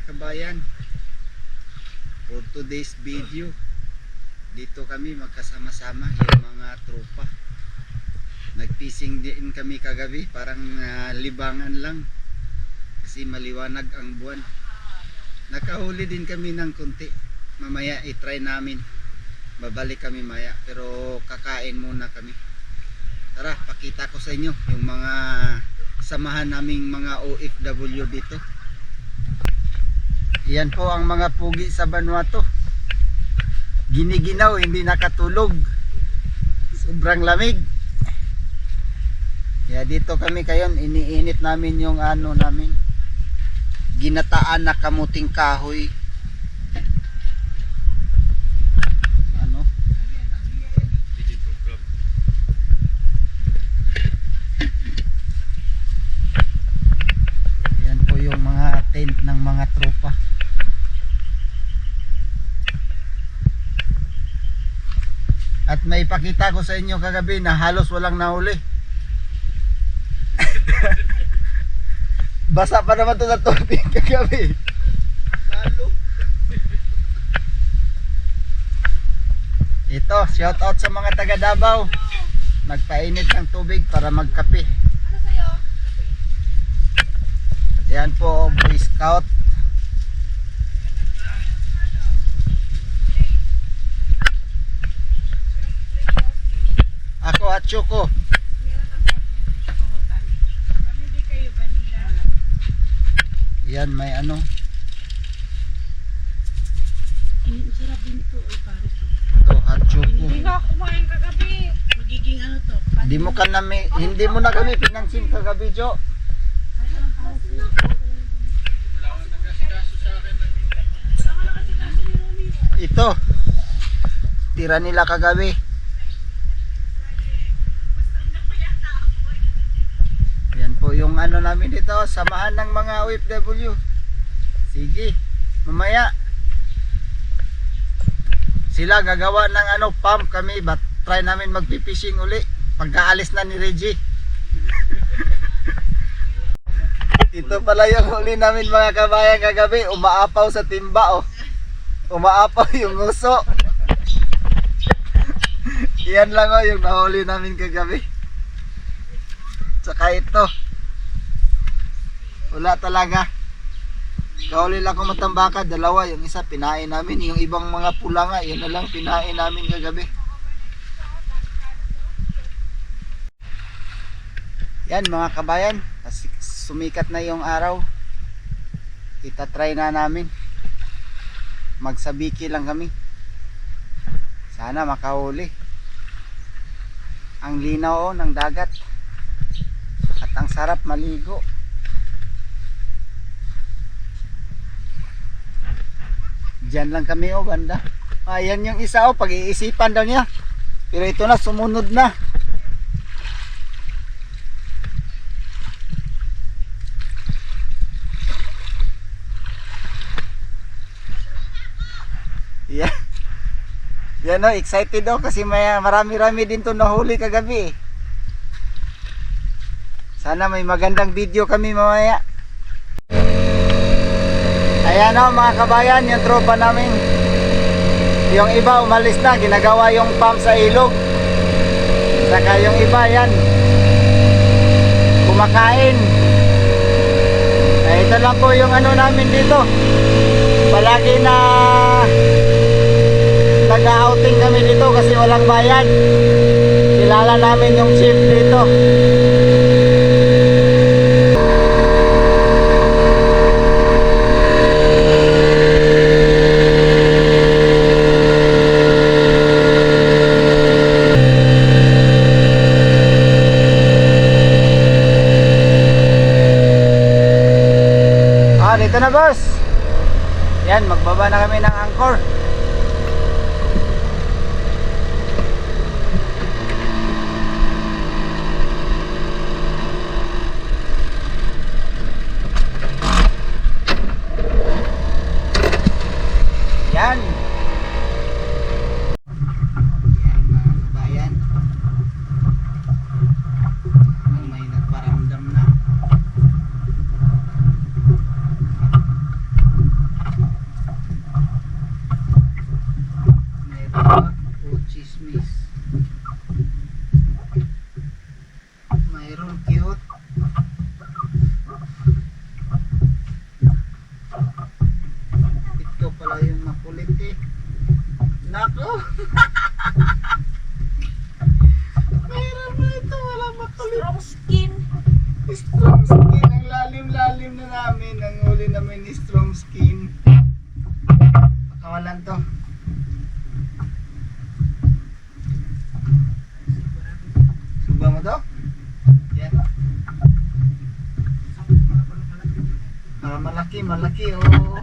mga kabayan, for today's video, dito kami magkasama-sama yung mga tropa. Nagfishing din kami kagabi, parang libangan lang kasi maliwanag ang buwan. Nakahuli din kami ng konti, mamaya i-try namin, babalik kami maya, pero kakain muna kami. Tara, pakita ko sa inyo yung mga samahan naming mga OFW dito. Yan po ang mga pugi sa Vanuatu. Giniginaw, hindi nakatulog, sobrang lamig. Kaya dito kami kayon, iniinit namin yung ano namin, ginataan na kamuting kahoy. Ano? Yan po yung mga tent ng mga tropa. At may ipakita ko sa inyo kagabi na halos walang nahuli. Basa pa naman to sa tubig kagabi. Salo. Ito, shout out sa mga taga Davao. Nagpainit ng tubig para magkape. Yan po, Boy Scout. Ako at Choco. Yan, may ano. Sarap din ito, oy pare to. Ito, hot Choco. Hindi nga kumain kagabi. Magiging ano to? Hindi mo na kami pinansin kagabi, Jo. Ito, tira nila kagabi. Yan po yung ano namin dito, samahan ng mga OFW. Sige, mamaya sila gagawa ng ano, pump, kami but try namin magpipishing uli pagkaalis na ni Reggie. Ito pala yung huli namin mga kabayan kagabi, umaapaw sa timba oh. Umaapaw yung uso. Yan lang oh yung nahuli namin kagabi. Saka ito, wala talaga. Kahuli lang ko matambaka, dalawa. Yung isa pinain namin, yung ibang mga pula nga, yun na lang pinain namin kagabi. Yan mga kabayan, sumikat na yung araw. Itatry na namin. Magsabiki lang kami. Sana makahuli. Ang linaw ng dagat. At ang sarap maligo. Diyan lang kami oh, banda. Ayan yung isa oh, pag-iisipan daw niya. Pero ito na, sumunod na. Yan. Yan oh, excited oh kasi marami-rami din to nahuli kagabi eh. Sana may magandang video kami mamaya. Ayan o mga kabayan, yung tropa namin. Yung iba umalis na, ginagawa yung pump sa ilog. Saka yung iba yan, kumakain. Ito lang po yung ano namin dito. Palagi na nag-outing kami dito kasi walang bayad. Kilala namin yung chief dito. Dito na boss. Yan, magbaba na kami ng angkor. Yan. malaki oh.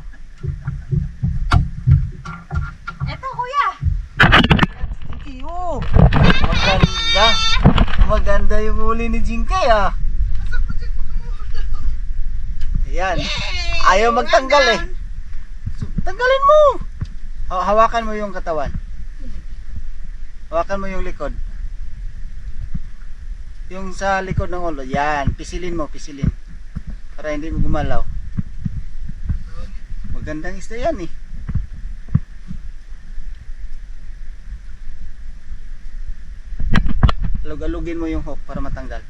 Eto, kuya. Jinky, oh. Maganda. Maganda yung huli ni Jinky ah. Ayan. Ayaw magtanggal eh. Tanggalin mo. Hawakan mo yung katawan. Hawakan mo yung likod. Yung sa likod ng ulo. Yan. Pisilin mo, pisilin. Para hindi mo gumalaw. Magandang isda yan eh. Alug-alugin mo yung hook para matanggal.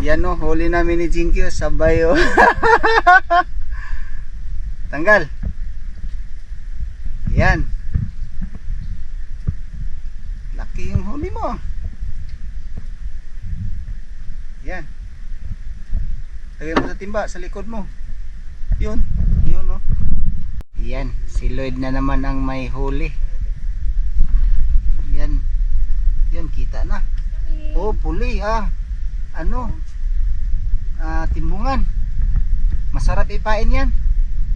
Yan o, huli namin ni Jinky oh, sabay oh. Tanggal. Yan. Laki yung huli mo. Yan. Lagay mo sa timba, sa likod mo. Yun, yun oh. Yan, si Lloyd na naman ang may huli. Yan. Yan, kita na. Oh, puli ah. Ano? Timbungan. Masarap ipain yan.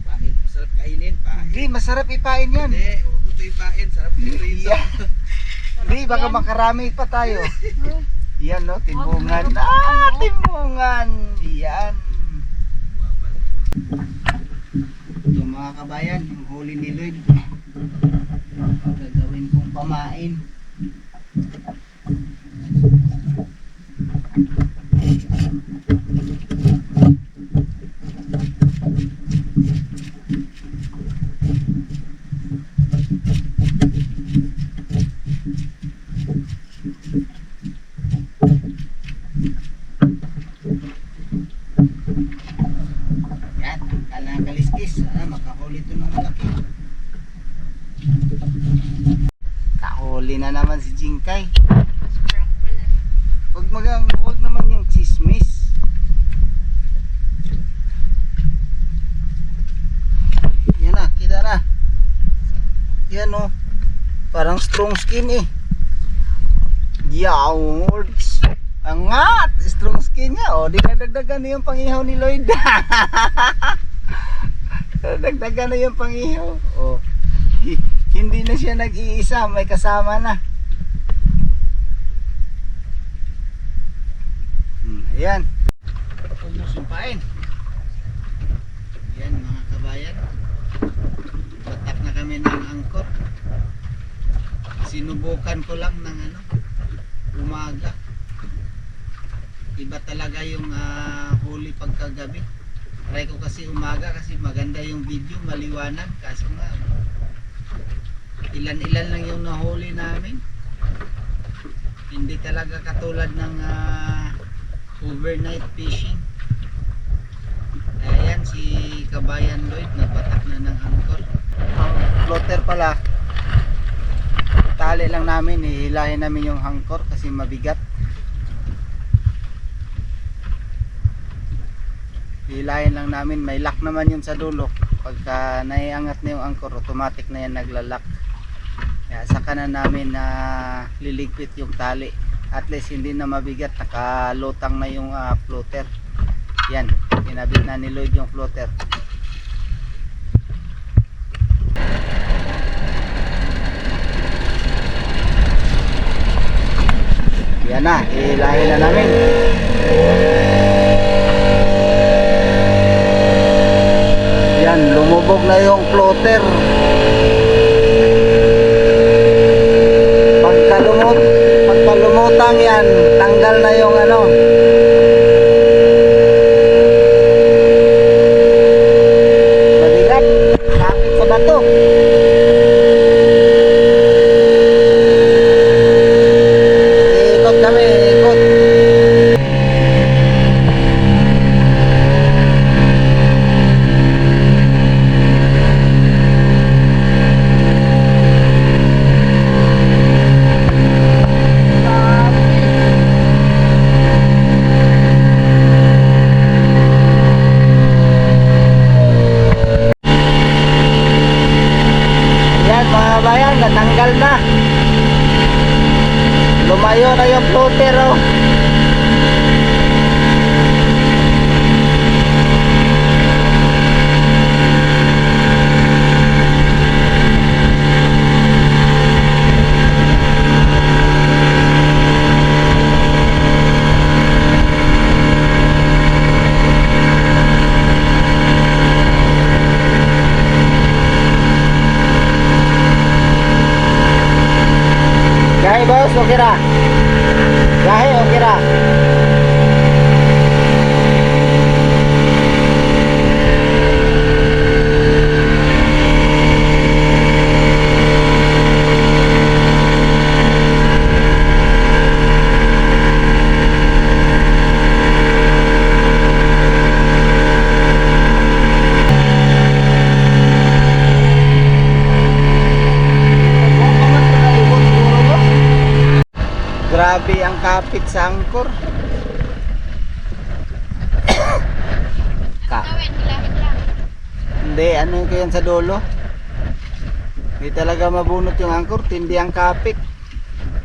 Pain, masarap kainin, pain. Hindi, masarap ipain yan. Hindi, huwag mo ito ipain, sarap pirito. Yeah. Hindi, baka makarami pa tayo. Yan no, timbungan. Timbungan. Yan. Ito mga kabayan, yung huli ni Lloyd. Gagawin kong pamain. Yan, kailangan kaliskis. Makahuli ito ng malaki. Kahuli na naman si Jinky. Huwag naman yung chismis. Yan na, kita na. Yan o. Parang strong skin eh. Yawards. Angat! Strong skin niya. O, di nadagdagan na yung pangihaw ni Lloyd. Dagdagan na yung pangihaw. O. Hindi na siya nag-iisa. May kasama na. Ayan. Pumusumpain. Ayan mga kabayan. Batak na kami ng angkor. Sinubukan ko lang ng umaga. Iba talaga yung huli pagkagabi. Try ko kasi umaga kasi maganda yung video, maliwanag. Kaso nga, ilan-ilan lang yung nahuli namin. Hindi talaga katulad ng overnight fishing. Ayan si Kabayan Lloyd nagpatak na ng angkor. Ang floater pala, tali lang namin, hihilahin namin yung angkor kasi mabigat. Hihilahin lang namin, may lock naman yun sa dulo. Pagka naiangat na yung angkor, automatic na yan naglalak. Kaya saka na namin na liligpit yung tali. At least hindi na mabigat, nakalutang na yung floater. Yan, kinabit na ni Lloyd yung floater. Yan na, hihilahin na namin. Yan, lumubog na yung floater. Pagkalumutang yan, tanggal na yung mabigat, kapit sa bato. Ikot kami, ikot. Natanggal na. Lumayo na yung floater oh. Biyahe boss, okay ra. Biyahe, okay ra. Grabe ang kapit sa angkor. Gawin, hilahin lang. Hindi, ano yung yan sa dulo? Hindi talaga mabunot yung angkor, tindi ang kapit.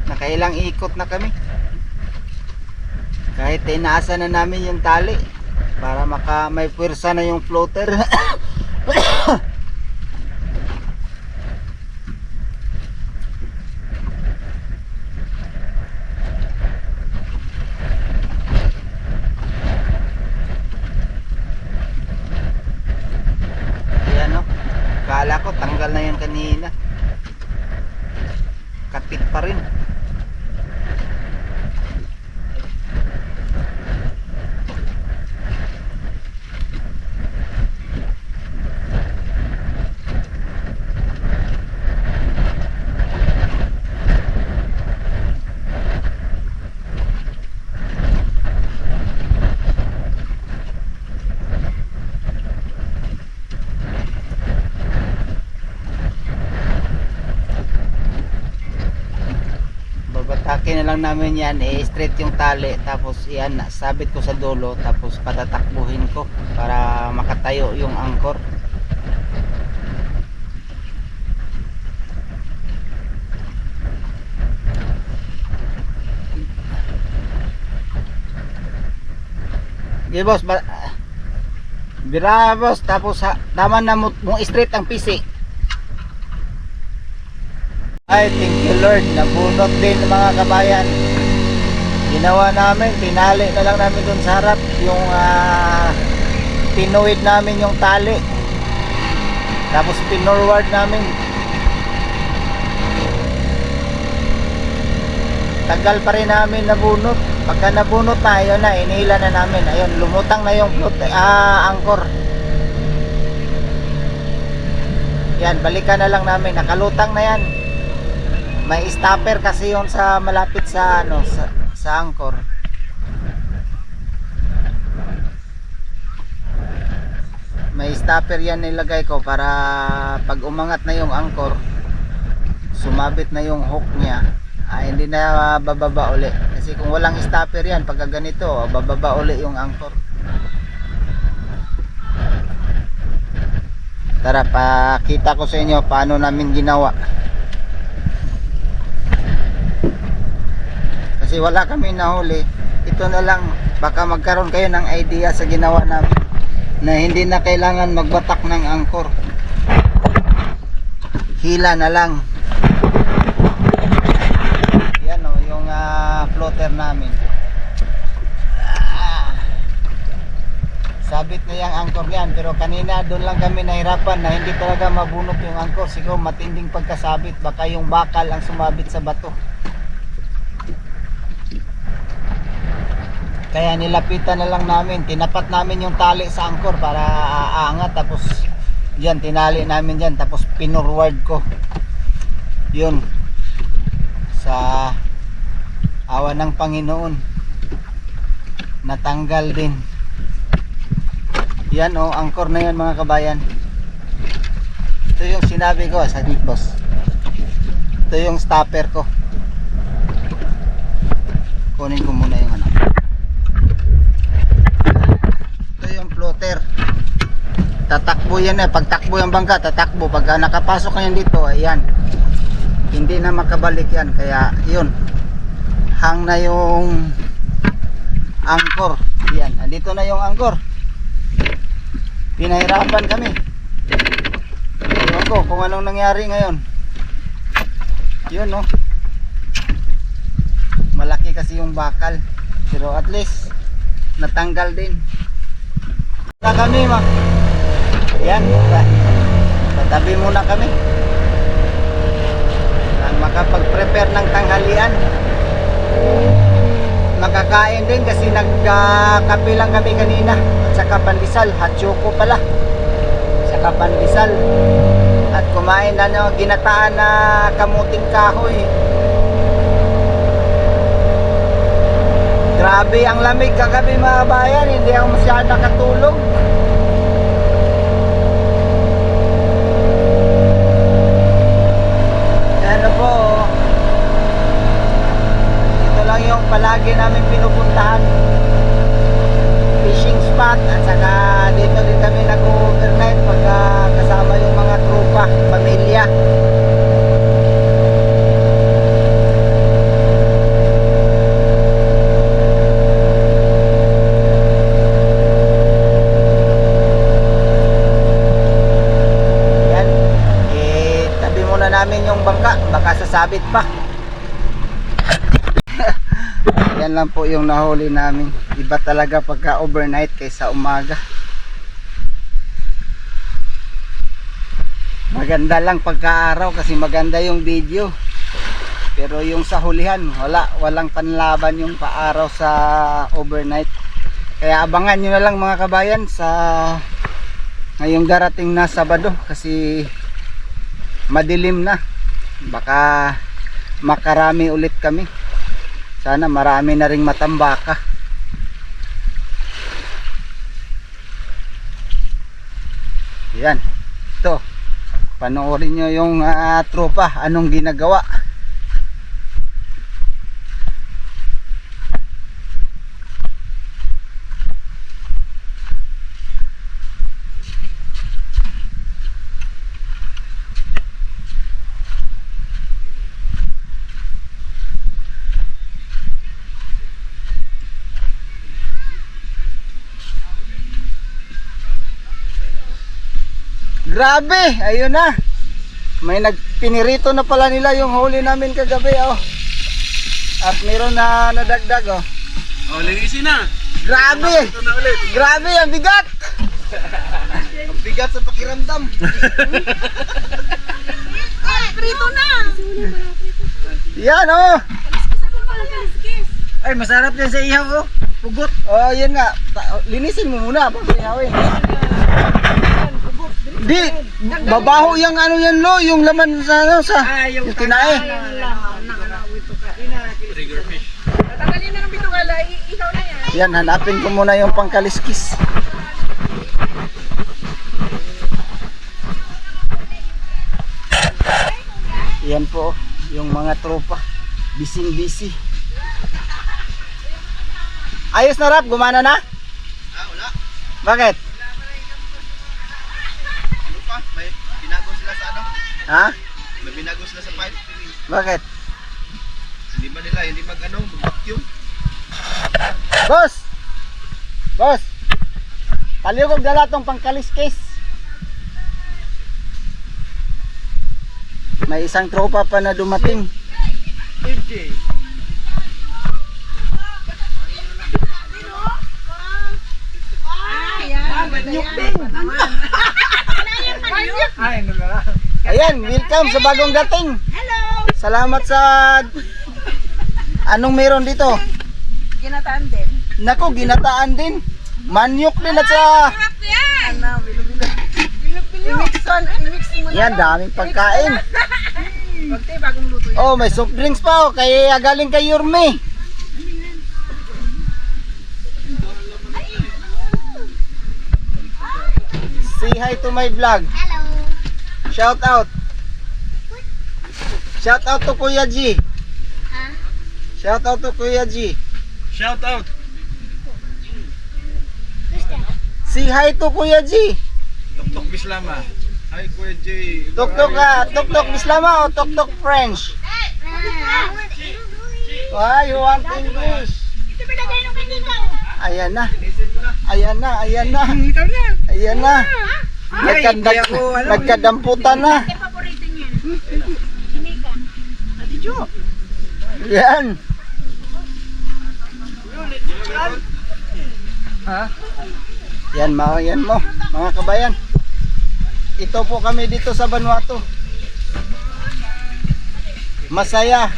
Nakailang ikot na kami. Kahit inaasa na namin yung tali para may pwersa na yung floater. Ayan o, kala ko tanggal na yan kanina. Kapit pa rin. Babatakin na lang namin yan, straight yung tali, tapos yan, sabit ko sa dulo, tapos patatakbuhin ko para makatayo yung angkor. Okay boss, bira boss, tapos tama na mo straight ang pisi. Ay, thank you Lord, nabunot din mga kabayan. Ginawa namin, tinali na lang namin dun sa harap yung pinuwid namin yung tali, tapos pinorward namin. Tagal pa rin namin nabunot. Pagka nabunot na, ayun na, inila na namin. Ayun, lumutang na yung angkor. Yan, balikan na lang namin, nakalutang na yan. May stopper kasi yun sa malapit sa sa angkor. May stopper yan nilagay ko para pag umangat na yung angkor, sumabit na yung hook niya, hindi na bababa uli. Kasi kung walang stopper yan, pagka ganito, bababa uli yung angkor. Tara, pakita ko sa inyo paano namin ginawa. Kasi wala kami nahuli. Ito na lang, baka magkaroon kayo ng idea sa ginawa namin, na hindi na kailangan magbatak ng angkor. Hila na lang. Yan o, yung floater namin. Sabit na yung angkor yan, pero kanina doon lang kami nahirapan na hindi talaga mabunot yung angkor. Siguro matinding pagkasabit, baka yung bakal ang sumabit sa bato. Kaya nilapitan na lang namin, tinapat namin yung tali sa angkor para aangat, tapos yan, tinali namin dyan, tapos pinorward ko. Yun, sa awa ng Panginoon, natanggal din. Yan o, angkor na yan mga kabayan. Ito yung sinabi ko sa boss. Ito yung stopper ko. Kunin ko muna yung ano. Floater, tatakbo yan eh. Pag takbo yung bangka, tatakbo. Pag nakapasok na yan dito, ayan, hindi na makabalik yan. Kaya yun, hang na yung angkor. Yan, nandito na yung angkor. Pinahirapan kami. Ewan ko kung anong nangyari ngayon. Yun no, malaki kasi yung bakal, pero at least natanggal din. Na kami yan, tatabi muna kami. makapag-prepare ng tanghalian. Makakain din kasi nagkape lang kami kanina at saka pandesal, hot choco pala, saka pandesal, at kumain na ng ginataan na kamuting kahoy. Grabe ang lamig kagabi mga bayan, hindi ako masyado nakatulog. Ano po, ito lang yung palagi namin pinupuntahan, fishing spot, at saka dito din kami nag-overnight pagka kasama yung mga tropa, pamilya. Yan, tabi muna namin yung bangka, baka sasabit pa. Yan lang po yung nahuli namin. Iba talaga pagka overnight kaysa umaga. Maganda lang pagka araw kasi maganda yung video. Pero yung sa hulihan, walang panlaban yung paaraw sa overnight. Kaya abangan nyo na lang mga kabayan sa ngayong darating na Sabado kasi madilim na. Baka makarami ulit kami. Sana marami na ring matambaka. Yan. Ito. Panoorin nyo yung tropa. Anong ginagawa. Grabe, ayun na. May nagpinirito na pala nila yung huli namin kagabi, oh. At meron na nadagdag, oh. Oh, linisin na. Grabe! Grabe, ang bigat! Ang bigat sa pakiramdam. Ay, prito na! Yan, oh. Ay, masarap yan sa ihaw, oh. Pugot. Oh, yan nga. Linisin mo muna bago ihawin. Di, babaho yung ano yan lo, yung laman sa ano sa yung tinae. Trigger fish. Tatanggalin na ng bitugala, ikaw na yan. Yan, hanapin ko muna yung pangkaliskis. Yan po, yung mga tropa. Busy. Ayos na Rap, gumana na? Wala. Bakit? Ano pa? May binago sila sa ano? Ha? May binago sila sa pipe. Bakit? Hindi ba nila, hindi mag-vacuum? Boss! Boss! Palihog dala tong pangkaliskis. May isang tropa pa na dumating. MJ. Ayan, welcome sa bagong dating. Hello! Salamat sa anong meron dito? Ginataan din. Nako, ginataan din. Manyok din at sa Sarap yan! Ano, bilo-bilo. I-mix mo na. yan, daming pagkain. Pagte, bagong luto yan. Oh, may soft drinks pa oh, kay galing kay Yurme. Say hi to my vlog. Hello! Shout out. Shout out to Kuya G. Ha? Shout out to Kuya G. Shout out. Say hi to Kuya G. Tok-tok Bislama. Hi, Kuya J. Tok-tok Bislama o tok-tok French? Why you want English? Ito pinagay nung kanina. Ayan na. Ayan na. Ayan na. Nagkadamputan na. Ito paborito niyan. Hindi ka. Ate Jo. Yan. Ha? Yan mo, mga kabayan. Ito po kami dito sa Vanuatu. Masaya.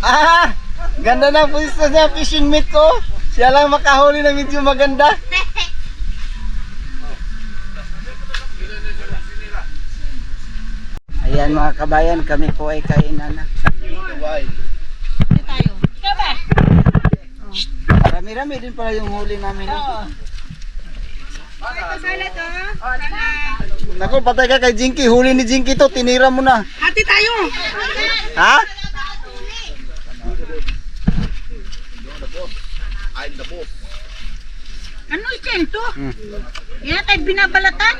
Ah! Ganda na pwesto niya, fishing mate ko. Siya lang makahuli na medyo maganda. Ayan mga kabayan, kami po ay kainan na. Rami-rami din pala yung huli namin. Naku, patay ka kay Jinky. Huli ni Jinky to, tinira mo na. Hati tayo. Ha? I'm the boss. Ano itin to? Yan tayo binabalatan.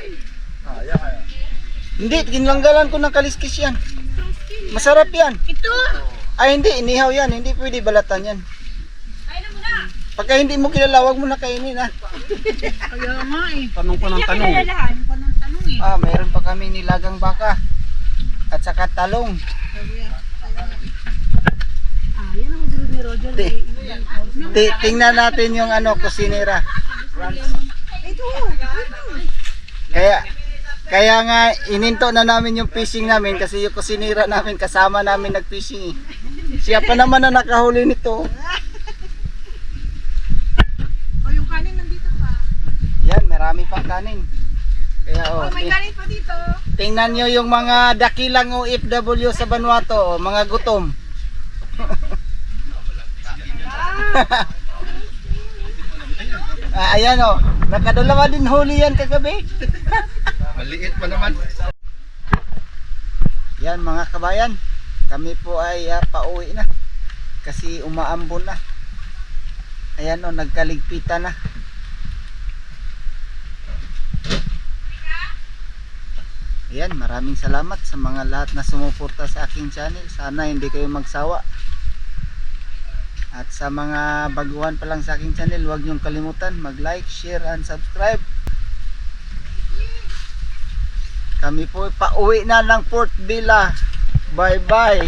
Hindi, kinlanggalan ko ng kaliskis yan. Masarap yan. Ito. Ay hindi, inihaw yan. Hindi pwede balatan yan. Pagka hindi mo kilala, wag mo na kainin ha. Kaya nga eh. Tanong pa ng tanong. Kilalahan ko ng tanong eh. Ah, mayroon pa kami nilagang baka. At saka talong. Yan ang guru ni Roger. Tingnan natin yung ano, kusinera. Ito. Kaya nga ininto na namin yung fishing namin kasi yung kusinera namin kasama namin nag-fishing. Siya pa naman na nakahuli nito. O yung kanin nandito pa. Yan, marami pang kanin. Kaya Oh, may kanin pa dito. tingnan nyo yung mga dakilang OFW sa Vanuatu, mga gutom. Ayan o, nakadalawa din huli yan kagabi. Maliit pa naman. Yan mga kabayan, kami po ay pauwi na kasi umaambon na. Ayan o, nagkaligpitan na. Ayan, maraming salamat sa mga lahat na sumuporta sa aking channel. Sana hindi kayo magsawa. At sa mga baguhan pa lang sa aking channel, huwag niyong kalimutan mag-like, share, and subscribe. Kami po pauwi na ng Port Vila. Bye bye.